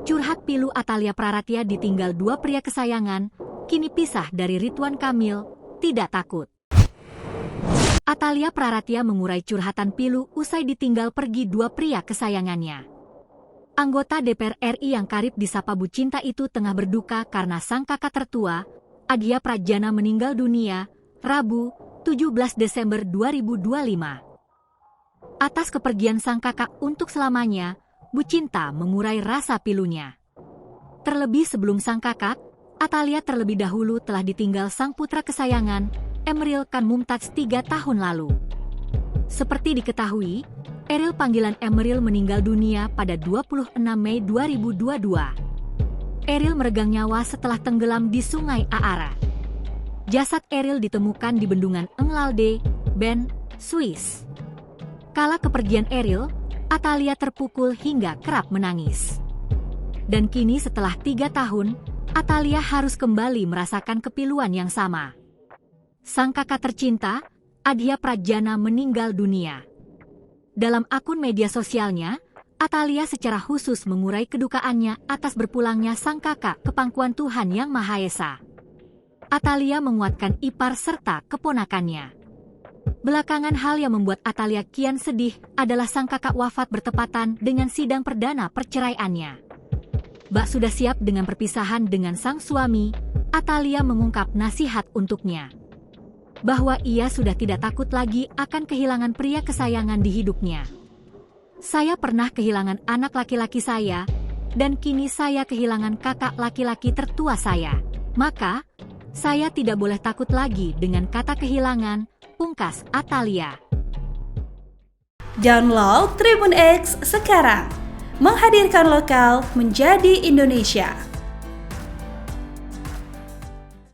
Curhat pilu Atalia Praratya ditinggal dua pria kesayangan, kini pisah dari Ridwan Kamil, tidak takut. Atalia Praratya mengurai curhatan pilu usai ditinggal pergi dua pria kesayangannya. Anggota DPR RI yang karib disapa Bu Cinta itu tengah berduka karena sang kakak tertua, Adhia Prajana meninggal dunia, Rabu, 17 Desember 2025. Atas kepergian sang kakak untuk selamanya, Bu Cinta mengurai rasa pilunya. Terlebih sebelum sang kakak, Atalia terlebih dahulu telah ditinggal sang putra kesayangan, Emeril Khan Mumtaz 3 tahun lalu. Seperti diketahui, Eril panggilan Emeril meninggal dunia pada 26 Mei 2022. Eril meregang nyawa setelah tenggelam di Sungai Aara. Jasad Eril ditemukan di bendungan Englalde, Bern, Swiss. Kala kepergian Eril, Atalia terpukul hingga kerap menangis. Dan kini setelah 3 tahun, Atalia harus kembali merasakan kepiluan yang sama. Sang kakak tercinta, Adhia Prajana meninggal dunia. Dalam akun media sosialnya, Atalia secara khusus mengurai kedukaannya atas berpulangnya sang kakak ke pangkuan Tuhan Yang Maha Esa. Atalia menguatkan ipar serta keponakannya. Belakangan hal yang membuat Atalia kian sedih adalah sang kakak wafat bertepatan dengan sidang perdana perceraiannya. Bak sudah siap dengan perpisahan dengan sang suami, Atalia mengungkap nasihat untuknya. Bahwa ia sudah tidak takut lagi akan kehilangan pria kesayangan di hidupnya. Saya pernah kehilangan anak laki-laki saya, dan kini saya kehilangan kakak laki-laki tertua saya. Maka, saya tidak boleh takut lagi dengan kata kehilangan, pungkas Atalia. Download Tribun X sekarang, menghadirkan lokal menjadi Indonesia.